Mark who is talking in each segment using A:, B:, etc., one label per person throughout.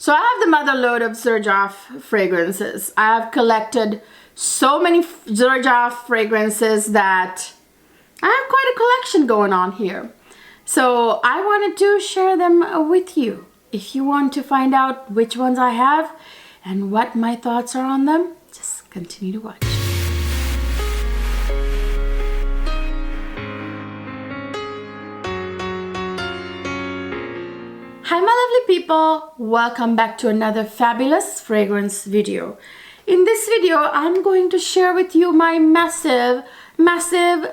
A: So I have the mother load of Xerjoff fragrances. I have collected so many Xerjoff fragrances that I have quite a collection going on here. So I wanted to share them with you. If you want to find out which ones I have and what my thoughts are on them, just continue to watch. Hi my lovely people, welcome back to another fabulous fragrance video. In this video, I'm going to share with you my massive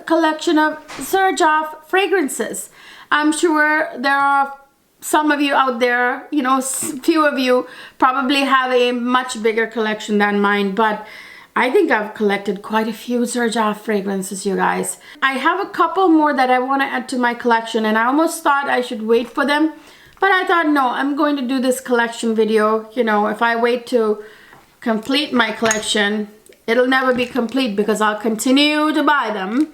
A: collection of Xerjoff fragrances. I'm sure there are some of you out there, you know, few of you probably have a much bigger collection than mine, but I think I've collected quite a few Xerjoff fragrances, you guys. I have a couple more that I want to add to my collection, and I almost thought I should wait for them. But I thought, no, I'm going to do this collection video. You know, if I wait to complete my collection, it'll never be complete because I'll continue to buy them.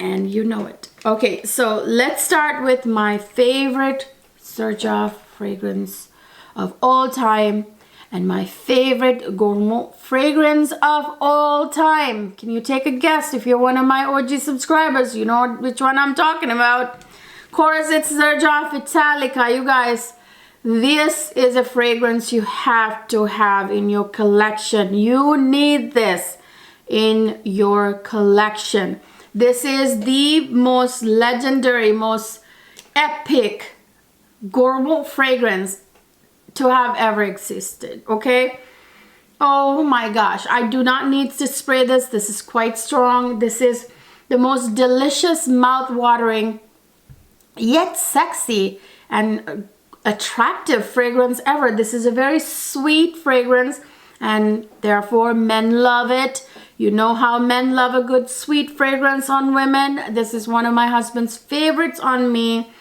A: And you know it. Okay, so let's start with my favorite Xerjoff fragrance of all time. And my favorite gourmet fragrance of all time. Can you take a guess? If you're one of my OG subscribers, you know which one I'm talking about. Of course, it's Xerjoff Italica. You guys, this is a fragrance you have to have in your collection. You need this in your collection. This is the most legendary, most epic gourmet fragrance to have ever existed, okay? Oh my gosh, I do not need to spray this. This is quite strong. This is the most delicious, mouth-watering, yet sexy and attractive fragrance ever. This is a very sweet fragrance and therefore men love it. You know how men love a good sweet fragrance on women. This is one of my husband's favorites on me.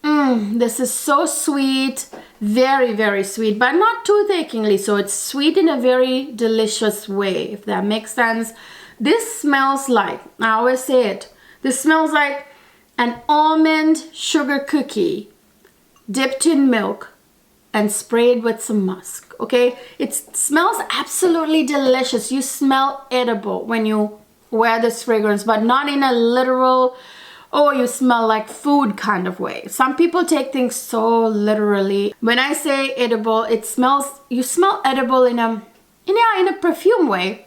A: This is so sweet, very sweet, but not tooth-achingly so. It's sweet in a very delicious way, if that makes sense. This smells like, I always say it, this smells like an almond sugar cookie dipped in milk and sprayed with some musk, okay? It smells absolutely delicious. You smell edible when you wear this fragrance, but not in a literal, oh, you smell like food kind of way. Some people take things so literally. When I say edible, it smells, you smell edible in a perfume way.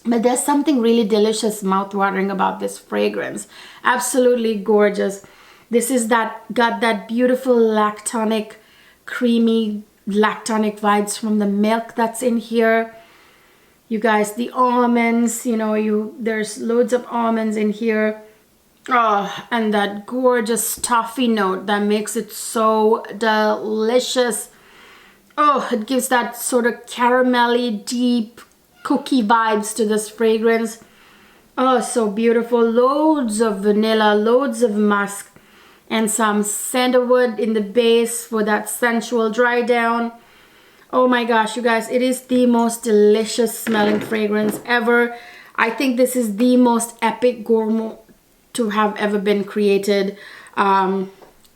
A: But there's something really delicious, mouth-watering about this fragrance. Absolutely gorgeous. This is got that beautiful lactonic, creamy lactonic vibes from the milk that's in here. You guys, the almonds, you know, there's loads of almonds in here. Oh, and that gorgeous toffee note that makes it so delicious. Oh, it gives that sort of caramelly, deep cookie vibes to this fragrance. Oh, so beautiful. Loads of vanilla, loads of musk, and some sandalwood in the base for that sensual dry down. Oh my gosh, you guys, it is the most delicious smelling fragrance ever. I think this is the most epic gourmet to have ever been created. I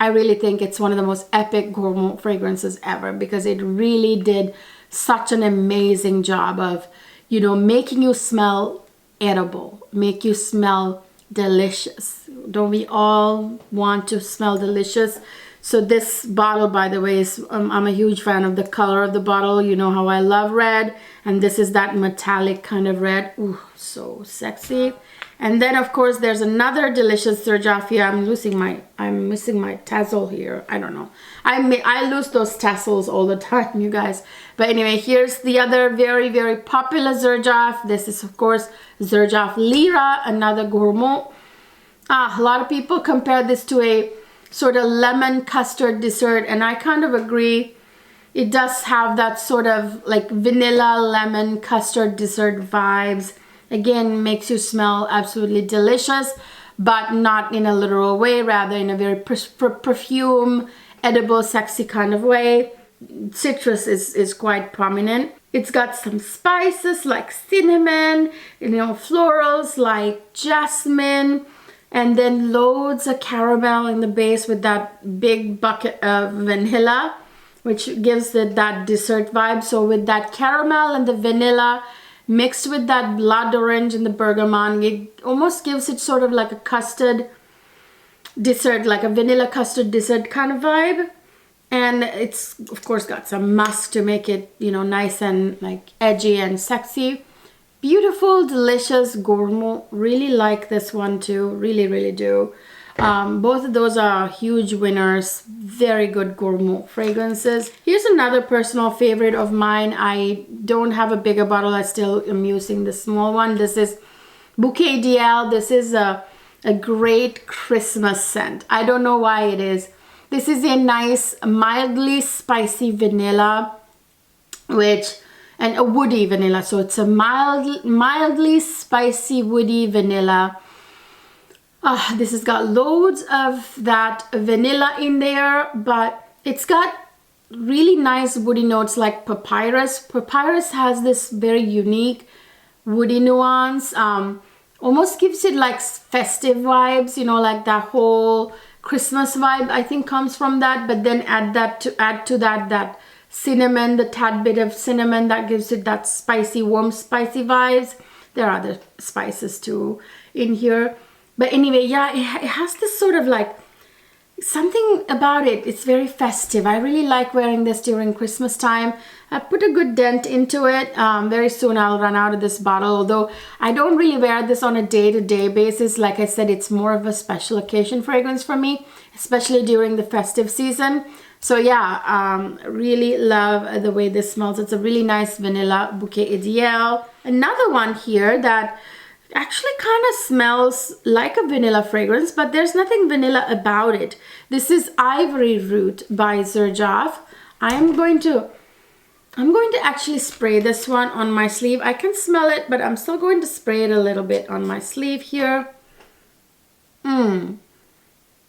A: really think it's one of the most epic gourmet fragrances ever because it really did such an amazing job of, you know, making you smell edible, make you smell delicious. Don't we all want to smell delicious? So this bottle, by the way, is I'm a huge fan of the color of the bottle. You know how I love red, and this is that metallic kind of red. Ooh, so sexy. And then of course there's another delicious Xerjoff here. I'm missing my tassel here. I don't know. I lose those tassels all the time, you guys. But anyway, here's the other very popular Xerjoff. This is of course Xerjoff Lira, another gourmet. A lot of people compare this to a sort of lemon custard dessert, and I kind of agree. It does have that sort of like vanilla lemon custard dessert vibes. Again, makes you smell absolutely delicious, but not in a literal way, rather in a very perfume, edible, sexy kind of way. Citrus is quite prominent. It's got some spices like cinnamon, you know, florals like jasmine, and then loads of caramel in the base with that big bucket of vanilla. which gives it that dessert vibe. So with that caramel and the vanilla mixed with that blood orange and the bergamot, it almost gives it sort of like a custard dessert, like a vanilla custard dessert kind of vibe. And it's of course got some musk to make it, you know, nice and like edgy and sexy. Beautiful, delicious, gourmand. Really like this one too. Really do. Both of those are huge winners. Very good gourmand fragrances. Here's another personal favorite of mine. I don't have a bigger bottle. I still am using the small one. This is Bouquet Ideale. This is a great Christmas scent. I don't know why it is. This is a nice, mildly spicy vanilla, and a woody vanilla. So it's a mildly spicy woody vanilla. This has got loads of that vanilla in there, but it's got really nice woody notes like papyrus. Papyrus has this very unique woody nuance. Almost gives it like festive vibes, you know, like that whole Christmas vibe I think comes from that. But then add to that cinnamon, the tad bit of cinnamon that gives it that spicy, warm, spicy vibes. There are other spices too in here. But anyway, yeah, it has this sort of like something about it. It's very festive. I really like wearing this during Christmas time. I put a good dent into it. Very soon I'll run out of this bottle, although I don't really wear this on a day-to-day basis. Like I said, it's more of a special occasion fragrance for me, especially during the festive season. So yeah, really love the way this smells. It's a really nice vanilla Bouquet Ideale. Another one here that actually kind of smells like a vanilla fragrance, but there's nothing vanilla about it. This is Ivory Root by Xerjoff. I'm going to actually spray this one on my sleeve. I can smell it, but I'm still going to spray it a little bit on my sleeve here. A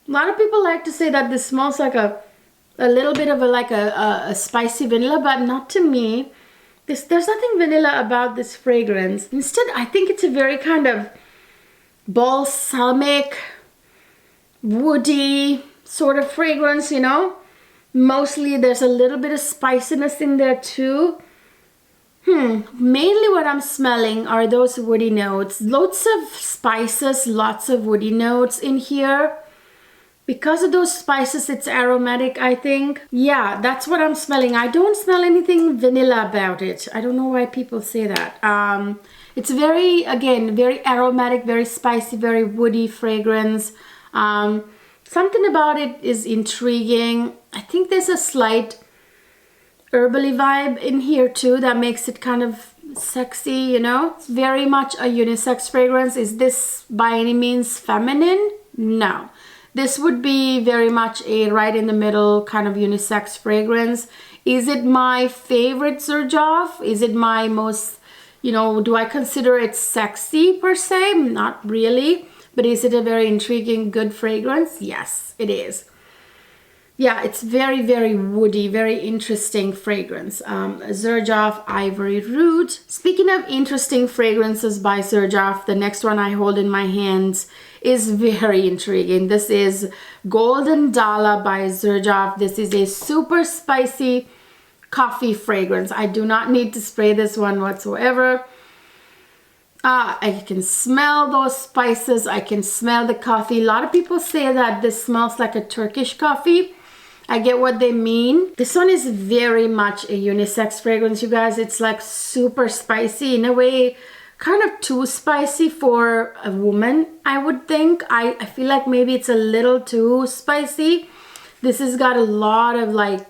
A: lot of people like to say that this smells like a little bit of a spicy vanilla, but not to me. There's nothing vanilla about this fragrance. Instead, I think it's a very kind of balsamic, woody sort of fragrance, you know. Mostly there's a little bit of spiciness in there too. Mainly what I'm smelling are those woody notes. Lots of spices, lots of woody notes in here. Because of those spices, it's aromatic, I think. Yeah, that's what I'm smelling. I don't smell anything vanilla about it. I don't know why people say that. It's very, again, very aromatic, very spicy, very woody fragrance. Something about it is intriguing. I think there's a slight herbally vibe in here too that makes it kind of sexy, you know. It's very much a unisex fragrance. Is this by any means feminine? No. This would be very much a right in the middle kind of unisex fragrance. Is it my favorite Xerjoff? Is it my most, you know, do I consider it sexy per se? Not really. But is it a very intriguing, good fragrance? Yes, it is. Yeah, it's very, very woody, very interesting fragrance. Xerjoff Ivory Root. Speaking of interesting fragrances by Xerjoff, the next one I hold in my hands is very intriguing. This is Golden Dallah by Xerjoff. This is a super spicy coffee fragrance. I do not need to spray this one whatsoever. I can smell those spices. I can smell the coffee. A lot of people say that this smells like a Turkish coffee. I get what they mean. This one is very much a unisex fragrance, you guys. It's like super spicy in a way, kind of too spicy for a woman, I would think. I feel like maybe it's a little too spicy. This has got a lot of like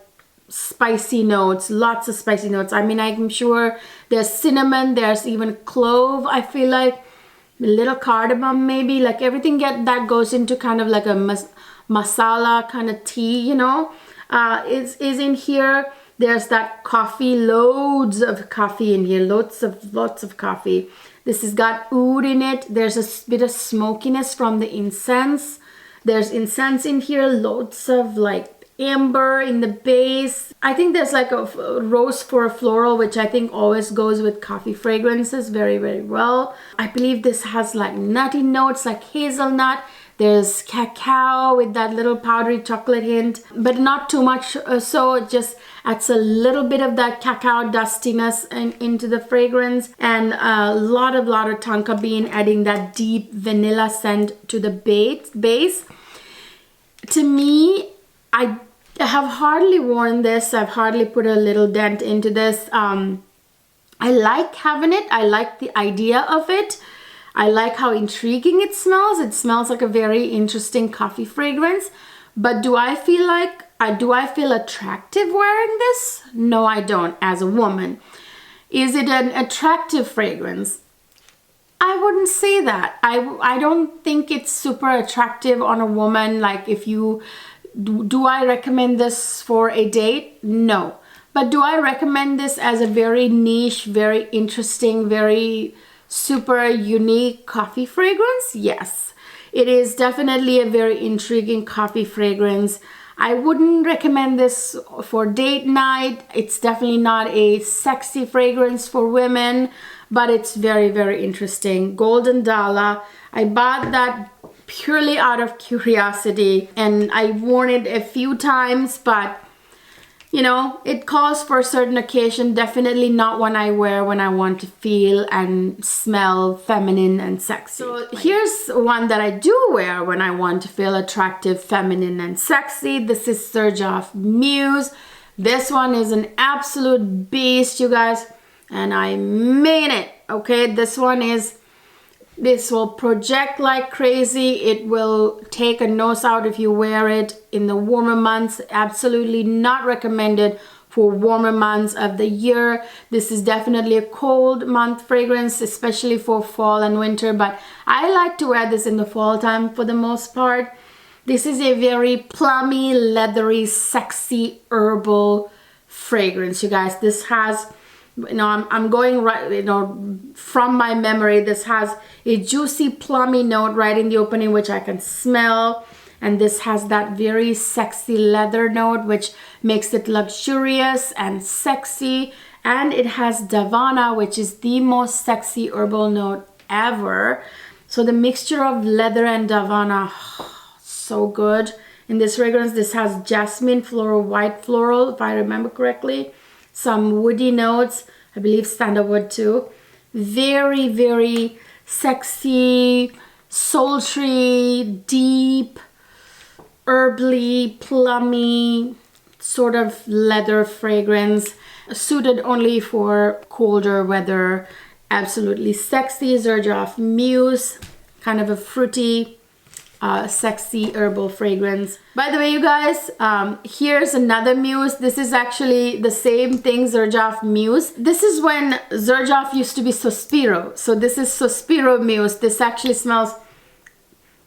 A: spicy notes, lots of spicy notes. I mean, I'm sure there's cinnamon, there's even clove. I feel like a little cardamom maybe, like everything that goes into kind of like a masala kind of tea, you know, is in here. There's that coffee, loads of coffee in here, lots of coffee. This has got oud in it. There's a bit of smokiness from the incense. There's incense in here, loads of like amber in the base. I think there's like a rose for a floral, which I think always goes with coffee fragrances very, very well. I believe this has like nutty notes like hazelnut, There's cacao with that little powdery chocolate hint, but not too much, so it just adds a little bit of that cacao dustiness into the fragrance, and a lot of tonka bean, adding that deep vanilla scent to the base. To me, I have hardly worn this. I've hardly put a little dent into this. I like having it. I like the idea of it. I like how intriguing it smells. It smells like a very interesting coffee fragrance. But do I feel attractive wearing this? No, I don't, as a woman. Is it an attractive fragrance? I wouldn't say that. I don't think it's super attractive on a woman. Like, if you, do I recommend this for a date? No. But do I recommend this as a very niche, very interesting, very super unique coffee fragrance? Yes. It is definitely a very intriguing coffee fragrance. I wouldn't recommend this for date night. It's definitely not a sexy fragrance for women, but it's very, very interesting. Golden Dallah. I bought that purely out of curiosity, and I've worn it a few times, but you know, it calls for a certain occasion. Definitely not one I wear when I want to feel and smell feminine and sexy. So here's one that I do wear when I want to feel attractive, feminine, and sexy. This is Xerjoff Muse. This one is an absolute beast, you guys, and I mean it. Okay, this will project like crazy. It will take a nose out if you wear it in the warmer months. Absolutely not recommended for warmer months of the year. This is definitely a cold month fragrance, especially for fall and winter, but I like to wear this in the fall time for the most part. This is a very plummy, leathery, sexy, herbal fragrance, you guys. This has, you know, I'm going right, you know, from my memory, this has a juicy, plummy note right in the opening, which I can smell. And this has that very sexy leather note, which makes it luxurious and sexy. And it has Davana, which is the most sexy herbal note ever. So the mixture of leather and Davana, so good. In this fragrance, this has jasmine, floral, white floral, if I remember correctly. Some woody notes, I believe sandalwood too. Very, very sexy, sultry, deep, herbally, plummy, sort of leather fragrance, suited only for colder weather. Absolutely sexy. Xerjoff Muse, kind of a fruity, sexy herbal fragrance. By the way, you guys, here's another Muse. This is actually the same thing, Xerjoff Muse. This is when Xerjoff used to be Sospiro. So this is Sospiro Muse. This actually smells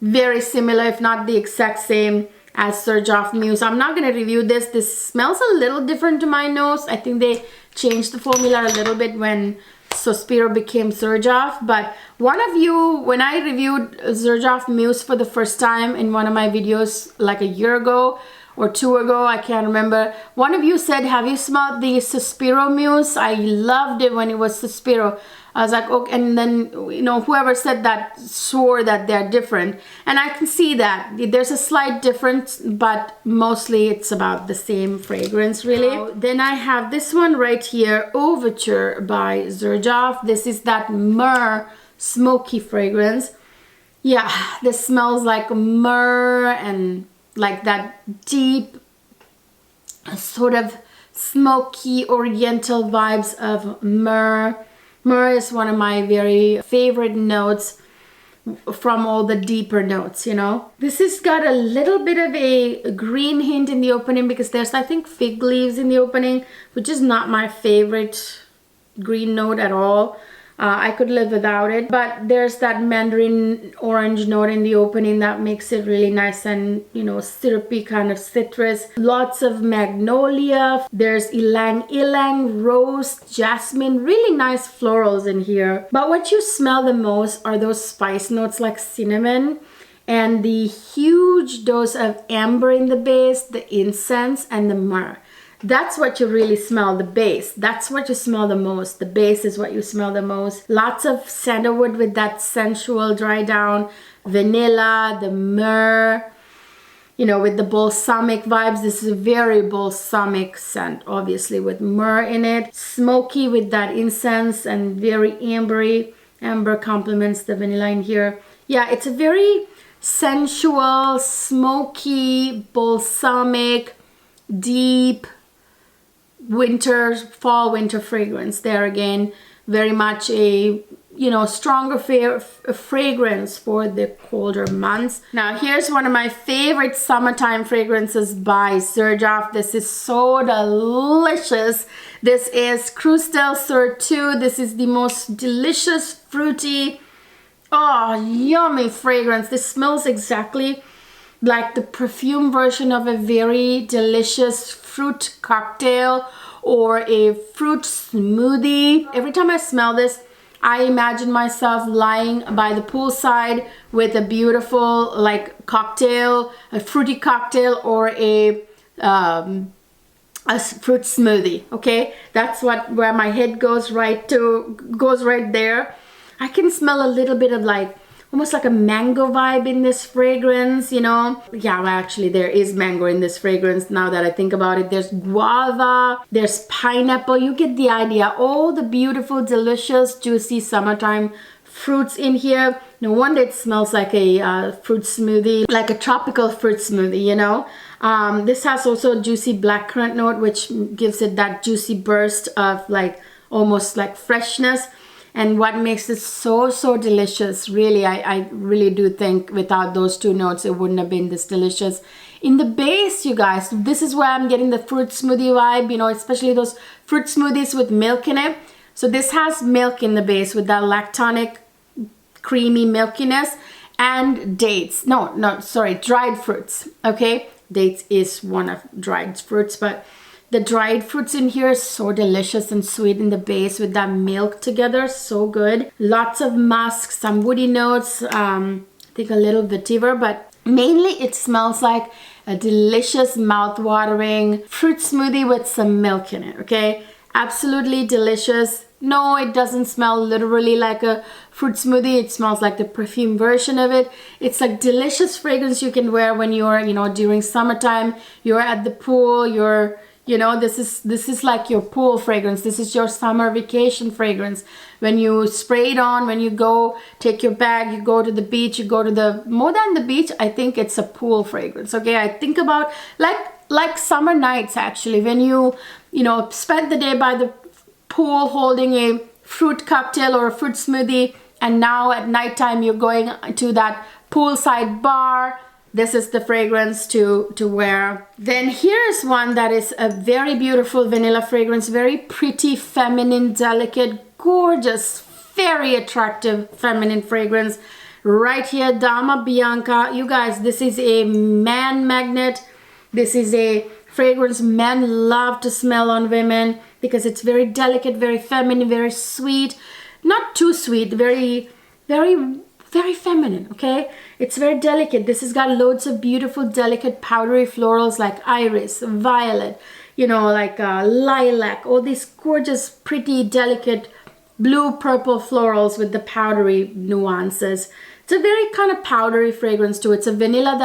A: very similar, if not the exact same as Xerjoff Muse. I'm not going to review this. This smells a little different to my nose. I think they changed the formula a little bit when Sospiro became Xerjoff. But one of you, when I reviewed Xerjoff Muse for the first time in one of my videos like a year ago or two ago, I can't remember, one of you said, have you smelled the Sospiro Muse? I loved it when it was Sospiro. I was like, okay, and then, you know, whoever said that swore that they're different. And I can see that. There's a slight difference, but mostly it's about the same fragrance, really. Then I have this one right here, Ovuture by Xerjoff. This is that myrrh smoky fragrance. Yeah, this smells like myrrh and like that deep sort of smoky oriental vibes of myrrh. Myrrh is one of my very favorite notes from all the deeper notes, you know. This has got a little bit of a green hint in the opening because there's, I think, fig leaves in the opening, which is not my favorite green note at all. I could live without it, but there's that mandarin orange note in the opening that makes it really nice and, you know, syrupy kind of citrus. Lots of magnolia. There's ylang ylang, rose, jasmine, really nice florals in here. But what you smell the most are those spice notes like cinnamon and the huge dose of amber in the base, the incense, and the myrrh. that's what you really smell, the base. That's what you smell the most. The base is what you smell the most. Lots of sandalwood with that sensual dry down, vanilla, the myrrh, you know, with the balsamic vibes. This is a very balsamic scent, obviously, with myrrh in it. Smoky with that incense and very ambery. Amber complements the vanilla in here. Yeah, it's a very sensual, smoky, balsamic, deep fall winter fragrance. There again, very much a, you know, stronger fragrance for the colder months. Now here's one of my favorite summertime fragrances by Xerjoff. This is so delicious. This is Cruz del Sur 2. This is the most delicious, fruity, oh, yummy fragrance. This smells exactly like the perfume version of a very delicious fruit cocktail or a fruit smoothie. Every time I smell this, I imagine myself lying by the poolside with a beautiful like cocktail, a fruity cocktail, or a fruit smoothie. Okay, that's where my head goes right there. I can smell a little bit of like almost like a mango vibe in this fragrance, you know. Yeah, well, actually there is mango in this fragrance now that I think about it. There's guava, there's pineapple. You get the idea. All the beautiful, delicious, juicy summertime fruits in here. No wonder it smells like a fruit smoothie, like a tropical fruit smoothie, you know. This has also a juicy blackcurrant note, which gives it that juicy burst of like almost like freshness. And what makes it so, so delicious, really, I really do think without those two notes, it wouldn't have been this delicious. In the base, you guys, this is where I'm getting the fruit smoothie vibe, you know, especially those fruit smoothies with milk in it. So this has milk in the base with that lactonic, creamy milkiness, and dates. No, sorry, dried fruits, okay? Dates is one of dried fruits, but the dried fruits in here is so delicious and sweet in the base with that milk together. So good. Lots of musk, some woody notes, I think a little vetiver, but mainly it smells like a delicious mouth-watering fruit smoothie with some milk in it, okay? Absolutely delicious. No, it doesn't smell literally like a fruit smoothie. It smells like the perfume version of it. It's like delicious fragrance you can wear when you're, you know, during summertime, you're at the pool, you're, you know, this is like your pool fragrance. This is your summer vacation fragrance. When you spray it on, when you go take your bag, you go to the beach, you go to the, more than the beach, I think it's a pool fragrance. Okay, I think about like summer nights actually, when you know, spend the day by the pool holding a fruit cocktail or a fruit smoothie, and now at nighttime you're going to that poolside bar. This is the fragrance to wear. Then here's one that is a very beautiful vanilla fragrance, very pretty, feminine, delicate, gorgeous, very attractive feminine fragrance. Right here, Dama Bianca. You guys, this is a man magnet. This is a fragrance men love to smell on women because it's very delicate, very feminine, very sweet. Not too sweet, very, very, very feminine, okay? It's very delicate. This has got loads of beautiful, delicate, powdery florals like iris, violet, you know, like lilac, all these gorgeous, pretty, delicate blue, purple florals with the powdery nuances. It's a very kind of powdery fragrance too. It's a vanilla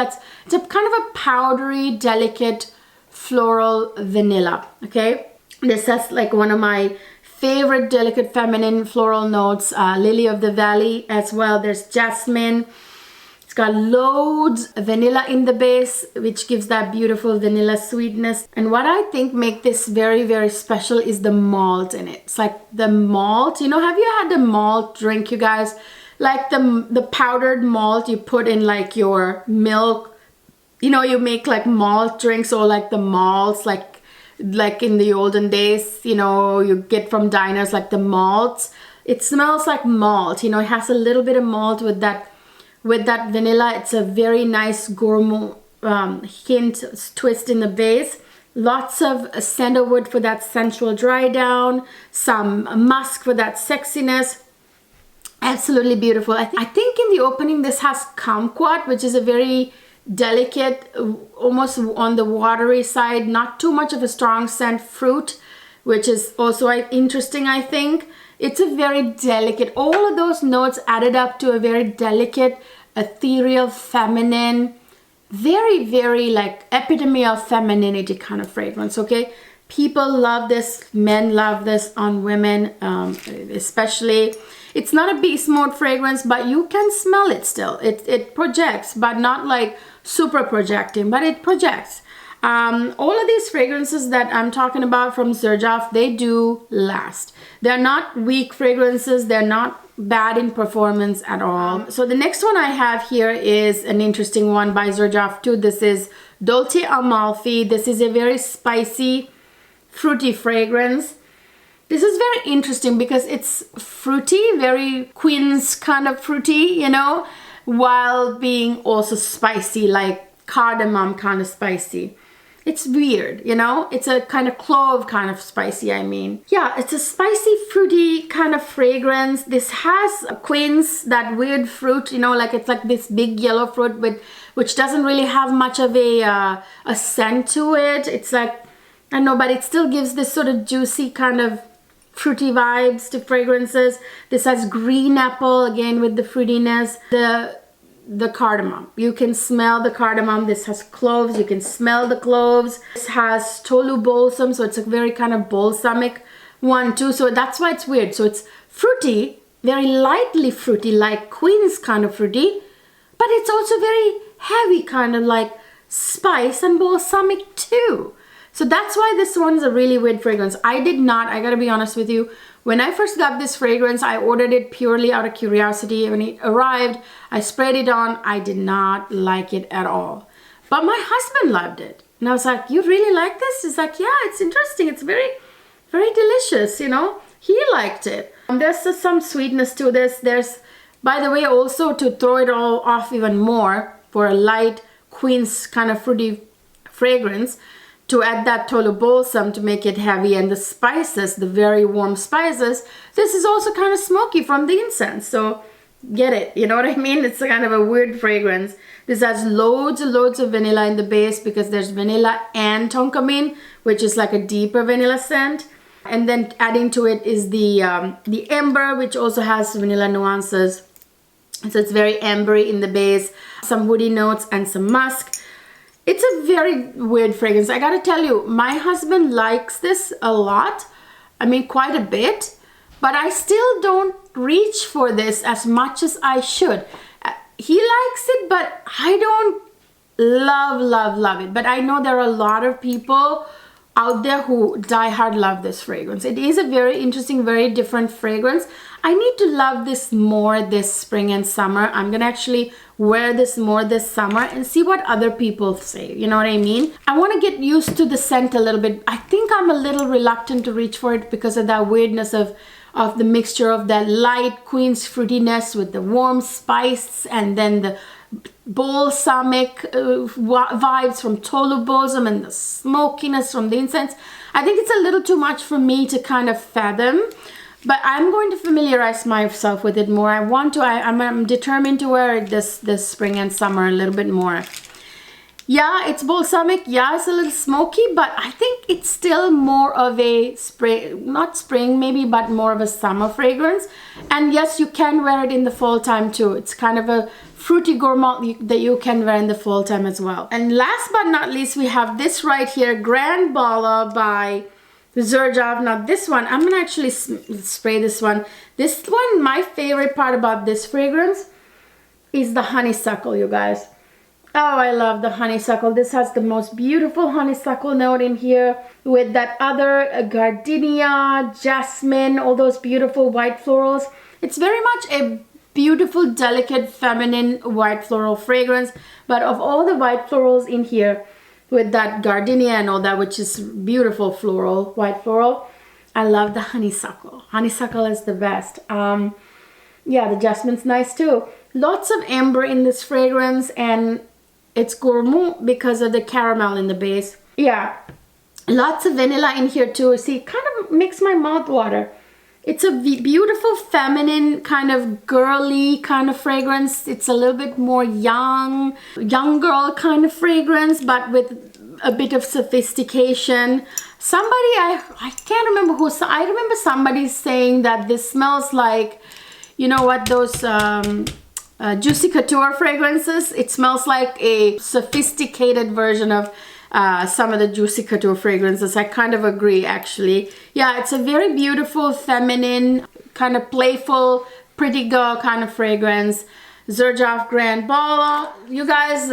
A: it's a kind of a powdery, delicate, floral vanilla, okay? This is like one of my favorite delicate feminine floral notes, lily of the valley as well. There's jasmine. It's got loads of vanilla in the base, which gives that beautiful vanilla sweetness. And what I think make this very, very special is the malt in it. It's like the malt, you know, have you had the malt drink, you guys? Like the powdered malt you put in like your milk. You know, you make like malt drinks, or like the malts, like in the olden days, you know, you get from diners, like the malts. It smells like malt, you know, it has a little bit of malt with that vanilla. It's a very nice gourmet hint, twist in the base. Lots of sandalwood for that sensual dry down, some musk for that sexiness. Absolutely beautiful. I think in the opening this has kumquat, which is a very delicate, almost on the watery side, not too much of a strong scent fruit, which is also interesting, I think. It's a very delicate, all of those notes added up to a very delicate, ethereal, feminine, very, very like epitome of femininity kind of fragrance, okay? People love this, men love this on women, especially. It's not a beast mode fragrance, but you can smell it still. It projects, but not like super projecting, but it projects. All of these fragrances that I'm talking about from Xerjoff, they do last. They're not weak fragrances. They're not bad in performance at all. So the next one I have here is an interesting one by Xerjoff too. This is Dolce Amalfi. This is a very spicy, fruity fragrance. This is very interesting because it's fruity, very Queen's kind of fruity, you know, while being also spicy, like cardamom kind of spicy. It's weird, you know, it's a kind of clove kind of spicy, I mean. Yeah, it's a spicy, fruity kind of fragrance. This has Queen's, that weird fruit, you know, like it's like this big yellow fruit with, which doesn't really have much of a scent to it. It's like, I don't know, but it still gives this sort of juicy kind of fruity vibes to fragrances. This has green apple, again with the fruitiness. The cardamom, you can smell the cardamom. This has cloves, you can smell the cloves. This has tolu balsam, so it's a very kind of balsamic one too, so that's why it's weird. So it's fruity, very lightly fruity, like Queen's kind of fruity, but it's also very heavy, kind of like spice and balsamic too. So that's why this one's a really weird fragrance. I gotta be honest with you, when I first got this fragrance, I ordered it purely out of curiosity. When it arrived, I sprayed it on. I did not like it at all. But my husband loved it. And I was like, you really like this? He's like, yeah, it's interesting. It's very, very delicious, you know. He liked it. There's some sweetness to this. There's, by the way, also to throw it all off even more, for a light Queen's kind of fruity fragrance, to add that tolu balsam to make it heavy, and the spices, the very warm spices. This is also kind of smoky from the incense, so get it, you know what I mean? It's a kind of a weird fragrance. This has loads and loads of vanilla in the base because there's vanilla and tonka bean, which is like a deeper vanilla scent. And then adding to it is the amber, which also has vanilla nuances. So it's very ambery in the base, some woody notes and some musk. It's a very weird fragrance. I gotta tell you, my husband likes this a lot. I mean, quite a bit. But I still don't reach for this as much as I should. He likes it, but I don't love it. But I know there are a lot of people out there who die-hard love this fragrance. It is a very interesting, very different fragrance. I need to love this more this spring and summer. I'm gonna actually wear this more this summer and see what other people say, you know what I mean? I want to get used to the scent a little bit. I think I'm a little reluctant to reach for it because of that weirdness of the mixture of that light Queen's fruitiness with the warm spice, and then the balsamic vibes from tolu balsam and the smokiness from the incense. I think it's a little too much for me to kind of fathom, but I'm going to familiarize myself with it more. I'm determined to wear it this spring and summer a little bit more. Yeah, it's balsamic. Yeah, it's a little smoky, but I think it's still more of a spring, not spring maybe, but more of a summer fragrance. And yes, you can wear it in the fall time too. It's kind of a fruity gourmand that you can wear in the fall time as well. And last but not least, we have this right here, Gran Ballo by Xerjoff. Now this one, I'm gonna actually spray this one. This one, my favorite part about this fragrance is the honeysuckle, you guys. Oh, I love the honeysuckle. This has the most beautiful honeysuckle note in here with that other gardenia, jasmine, all those beautiful white florals. It's very much a beautiful, delicate, feminine white floral fragrance. But of all the white florals in here, with that gardenia and all that, which is beautiful floral, white floral, I love the honeysuckle. Honeysuckle is the best. Yeah, the jasmine's nice too. Lots of amber in this fragrance, and it's gourmand because of the caramel in the base. Yeah, lots of vanilla in here too. See, it kind of makes my mouth water. It's a beautiful feminine kind of girly kind of fragrance. It's a little bit more young girl kind of fragrance, but with a bit of sophistication. Somebody, I can't remember who, I remember somebody saying that this smells like, you know what, those Juicy Couture fragrances. It smells like a sophisticated version of some of the Juicy Couture fragrances. I kind of agree, actually. Yeah, it's a very beautiful, feminine, kind of playful, pretty girl kind of fragrance. Xerjoff Gran Ballo. You guys,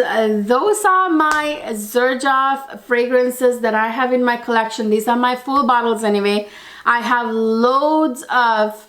A: those are my Xerjoff fragrances that I have in my collection. These are my full bottles anyway. I have loads of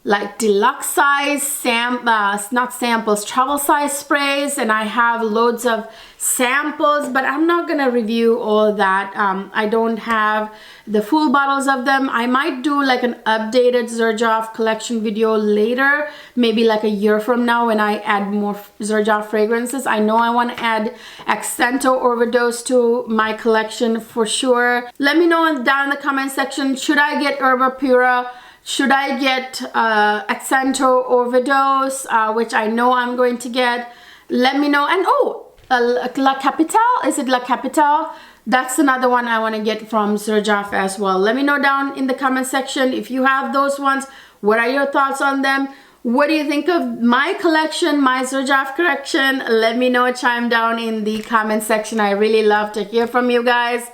A: like deluxe size not samples, travel size sprays, and I have loads of samples, but I'm not gonna review all of that. I don't have the full bottles of them. I might do like an updated Xerjoff collection video later, maybe like a year from now, when I add more Xerjoff fragrances. I know I want to add Accento Overdose to my collection for sure. Let me know down in the comment section, should I get Herba Pura? Should I get Accento Overdose, which I know I'm going to get? Let me know. And oh, La Capitale, is it La Capitale? That's another one I want to get from Serjoff as well. Let me know down in the comment section if you have those ones. What are your thoughts on them? What do you think of my collection, my Xerjoff collection? Let me know, chime down in the comment section. I really love to hear from you guys.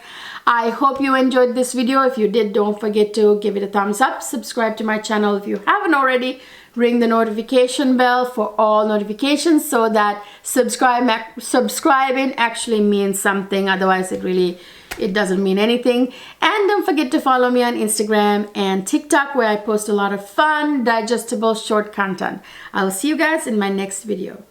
A: I hope you enjoyed this video. If you did, don't forget to give it a thumbs up. Subscribe to my channel if you haven't already. Ring the notification bell for all notifications, so that subscribing actually means something. Otherwise, it doesn't mean anything. And don't forget to follow me on Instagram and TikTok, where I post a lot of fun, digestible, short content. I'll see you guys in my next video.